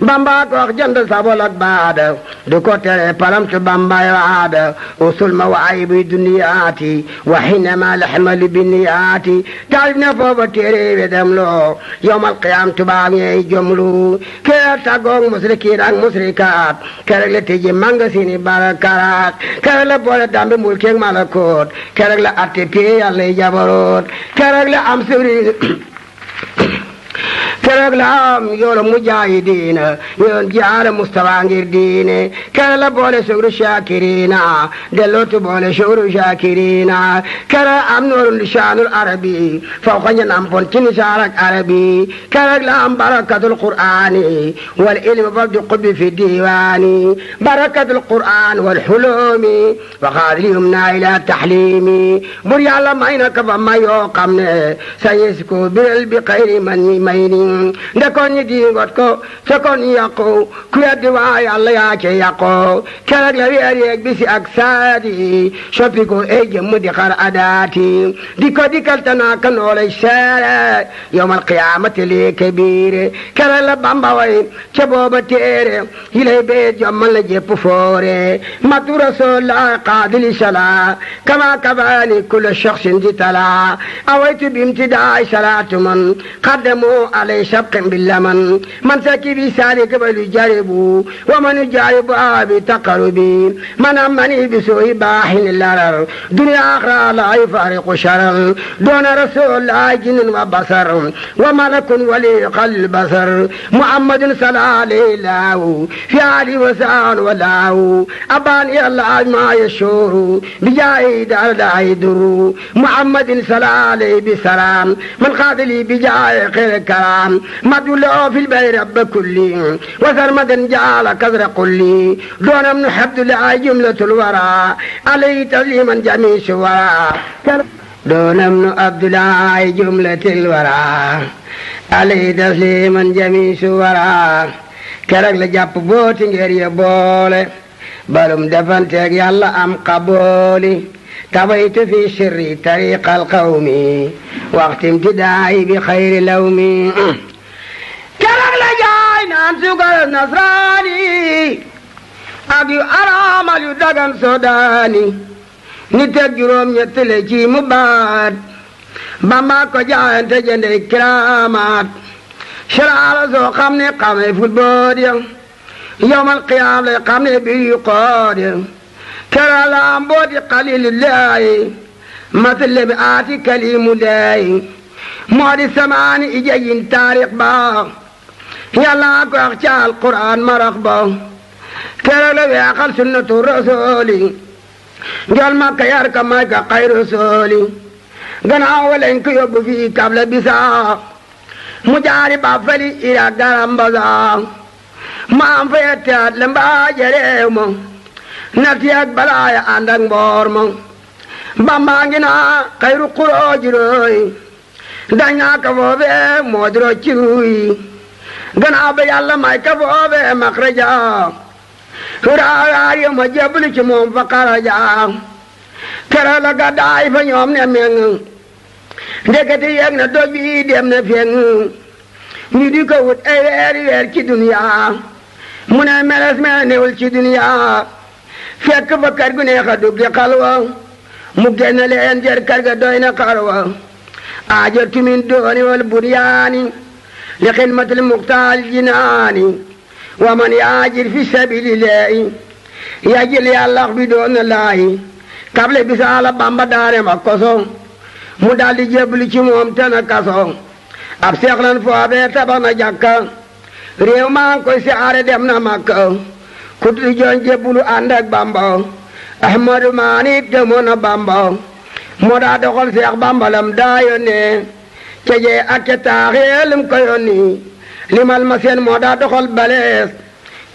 بامباك وقت جنت سابولك بعد دكوتر پرمت بامباي وعاد وصول مواعيب دنياتي وحينما لحمل بنياتي تعرفنا فوق تيري بدملو يوم القيام تبامي جملو كي تاغون مسركين ak musrikat kerek la tëjee mangasini barakaat kerek la boole dambe mulkeek malakoot kerek la atte pee yàlla yi jabaroot kerek la am sëriñ kerek la am yoonu mujaahidiina yoon jaara Mustafa ngir diine kerek la boole sugru shaakiriina dellootu boole sugru shaakiriina kerek am noorul lisaanul arabi fawqa ña nampon ci nisaarak arabi kerek la am barakatul qur'aani wal ilmi fal du qubbi fi diiwaani barakatul qur'aan wal xuloomi wa xaadil yumna ila taxliimi bur yàlla may na ka fa may yoo xam ne sa yes ko biral bi xayri man ñi may ni ndekoon ñi diingot ko fekkoon ñi yàqu ku weddi waa yàlla yaa ce yàqu kerek la weer yeeg bisi ak saadi soppi ko ey jëmm di xar adaati di ko dikkal tanaa ka noolay seere yowmal qiyaamati lii kabiire kerek la Bamba way ca booba téere yilay beet jommal la jépp foore matu rasulullah qaadili sala kama kafaani kulla shaxsin di tala awaytu bimtidaay salaatu man qaddamu alay sabqin billaman man saki bi saalika balu jaribu wa man jaribu abi taqarubi man amani bi suyi baahin larar dunya akhra la yufariqu sharar duna rasulullah jinn wa basar wa malakun wali qalb basar muhammadin sallallahu fi ali wa sa'an wa lahu abani allah ma yashuru bijai da aiduru muhammadin sallallahu bi salam man qadili bijai khair kalam مدلو في البير رب كلي وسرمدا جعل كذر قلي دون من حبد الله جملة الورى عليه تسليما جميع الشورى دون من عبد الله جملة الورى عليه تسليما جميع الشورى keroog la jàpp booti ngir ya boole balum defanteeg yàlla am qabooli tawaytu fi sirri tariqal qawmi waxti imtidaayi bi xayri lawmi keroog la jaay naan sugal nasraani ak yu araamal yu dagan sodaani ni teg juróom ñett le ci mu baat Bamba ko jaayante jëndey kiraamaat siraala soo xam ne xamee ful bood ya yawmal qiyaam lay xam ne biir yu qood ya kera la am booti xalilillaahi matale bi aati kalimullaahi moo di samaani ijayin taarix ba yàlla ko wax ca alquraan marax ba kera la weexal sunnatu rasuuli njol makka yar ka may ka xayru rasuuli gannaaw walañ ko yóbbu fii kabla bisaa mu jaari ba fali ira garam baza maam fa yetteat le mbaaje réew ma nati ak balaaya ànd ak mboor ma Bamba ngi naa xayru xurooji rooy dañ naa ka foofe moo di roo ci ruuy gannaaw ba yàlla may ka foofe maxraja raayaar yo ma jeblu ci moom fa xaraja kera la gàddaay fa ñoom ne meng ndekete yeg na doj bi dem na feng ñu di ko wut ay weer ci duniya mu ne meles me newul ci duniya fekk fa kër gu neex a dugg di xalwa mu génn leen jër kër ga doy na xalwa aaja tumin dooni wal buryaani li xidmatil muxtaal jinaani wa man yaajir fi sabilillahi yajil yàlla bi doon na laayi kable bisaala Bamba daane ma koso mu daldi jébbalu ci moom te na kaso ab seexlan foofee tabax na jàkka réew maa ngi koy siyaare dem na Makka ku tuddi joon jébbalu ànd ak Bamba Ahmadu Maani demoon na Bamba moo daa doxal Seex Bamba lam daa yónnee ca jee ak ca taaxee lim ko yónni limal ma seen moo daa doxal balees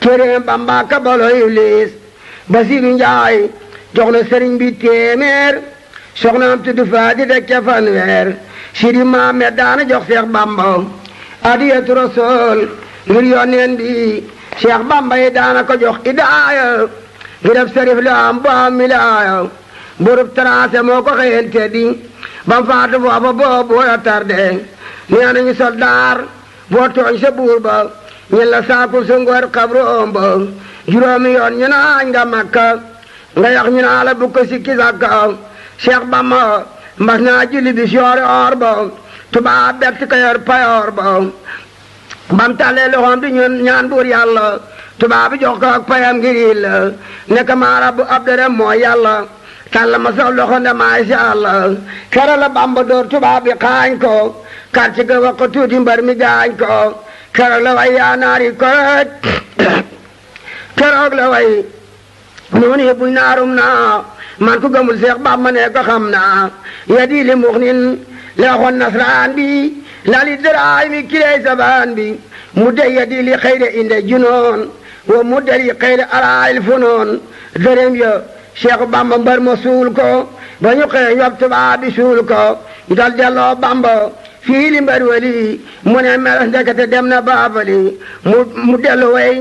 kéréem Bamba ka balo yu liis Basiru Njaay jox na sëriñ bi téeméer soxnaam tudd Faati de ca fanweer Sidi Maamet daana jox Seex Bamba adiyatu Rasuul ngir yónneen bi Seex Bamba yi daana ko jox idaaya ngir ab sërif la am bu am milaaya burub tracé moo ko xëyante di bam faatu foofa boobu wala tarde nee nañu soldaar boo tooñ sa buur ba ñen la saakul sa ngor xabroom ba juróomi yoon ñu naañ nga Makka nga yax ñu naa la bu ko sikki sàkka Seex Bamba mbas naa julli bi soori or ba tubaab bett ko yor payoor ba bam tàllee loxoom di ñaan buur yàlla tubaab bi jox ko ak payam ngir yilla ne ko maa rabbu abdere mooy yàlla tàlla ma sax loxo ne maasha Allah kera la Bamba door tubaab bi xaañ ko karci ga wax ko tuuti mbar mi gaañ ko keroog la way yaa naari koroj keroog la way noonu buñ naarum naa man ku gëmul Seex Bamba ne ko xam naa ya di li mux nin la waxoon nasraan bi lali daraay mi kiley sabaan bi mu de ya di li xëyre inde junoon wa mu dari xëyre alaayil funoon dërëm ya Seex Bamba mbar ma suul ko ba ñu xëy yob tubaab bi suul ko dal delloo Bamba fii li mbar wali mu ne meles ndekete dem na baabali mu dellu way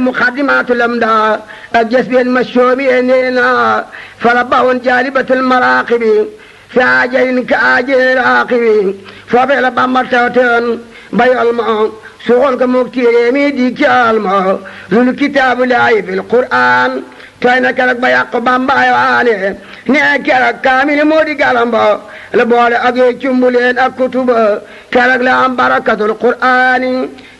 mu xaddimaatu lam daa ak jës bien ma soomi e nee na fala bawoon jaalibatul maraaqibi fi aajayin ka aajayin raaqibi foofee la Bamba tawtewoon bayol ma suuxoon ko moog téere mi di caal ma lulu kitaabu laayi fil qur'aan tooy na keroog ba yàq Bambaay waane nee keroog kaamil moo di galamba la boole ak yooy cumbuleen ak kutuba keroog la am barakatul qur'aani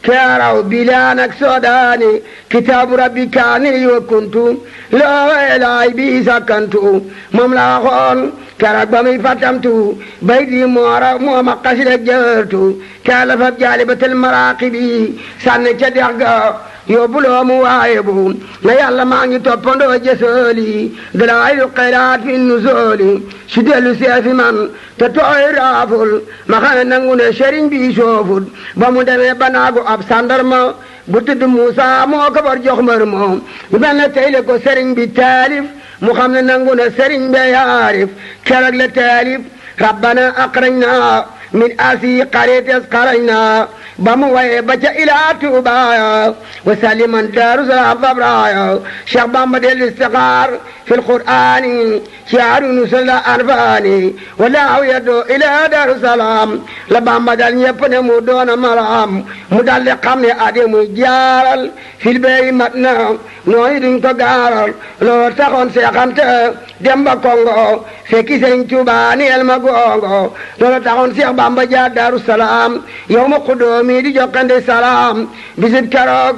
keeraw bilaan ak soodaani kitaabu rabbi kaani wa kuntu loo weelaay bi sakkantu moom la waxoon keroog ba muy fatamtu bay di moora mooma xasida jërtu keroog la fab jaalibatul maraaqibi sànni ca dex ga yóbbuloo mu waaye bu na yàlla maa ngi toppandoo jësooli dalaayu xayraat fi nusooli su dellu seefi man te tooy raaful ma xam ne nangu ne sëriñ bi soofut ba mu demee banaagu ab sandarma bu tudd Moussa moo ko bar jox mbër moom bu mel ne tey le ko sëriñ bi taalif mu xam ne nangu ne sëriñ be yaarif keroog la taalif rabbana aqrajna min asi qarites qarajna ba mu waye ba ca ilaa Tuuba wa saliman Daaru Salaam fabraya Cheikh Bamba del istixaar fi lqur'ani shaaru nusula anfaani walaahu yaddu ilaa Daaru Salaam la Bamba dal ñepp ne mu doona malaam mu dal di xam ne ade muy jaaral fil beyi mat na nooyi duñ ko gaaral loo taxoon seexante dem ba Kongo fekki Sëriñ Tuuba neel ma gongo loolu taxoon Cheikh Bamba jaar Daaru Salaam yow ma xudoo mi di jokkande salaam bisib keroog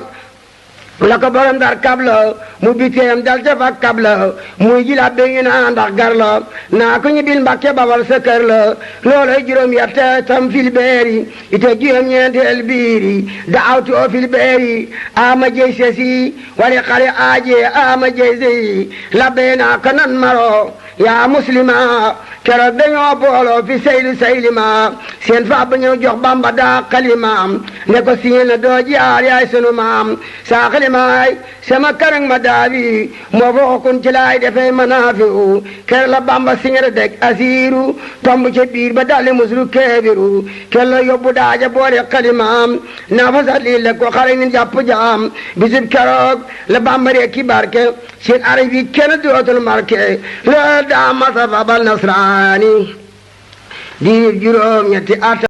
la ko borom Ndar kabla mu biteem dal ca fa kabla muy ji la be ngi naa ndax gar la naa ko ñibbil Mbàkke Bawal sa kër la looloy juróom yette tam fil beeri ite juróom ñeenteel biiri daawtu o fil beeri ama jey sesi wali xale aaje ama jey sey labbe naa ko nan maro yaa muslima keroog dañoo booloo fi saylima seen fa ba ñëw jox Bamba daa xalimaam ne ko siñe na doo jaar yaay sunu maam saa xalimaay sama karang ma daabi moo fa xokun ci laay defee manaafiu ker la Bamba siñe deg asiiru tomb ca biir ba dalli muslu keebiru ker la yóbbu daaja boole xalimaam naa fa sax lii le ko xare ngin jàpp jaam bisib keroog la Bamba rek ki barke seen arab yi kenn dootul marke la daa masa fa bal nasraani diir juróom ñetti at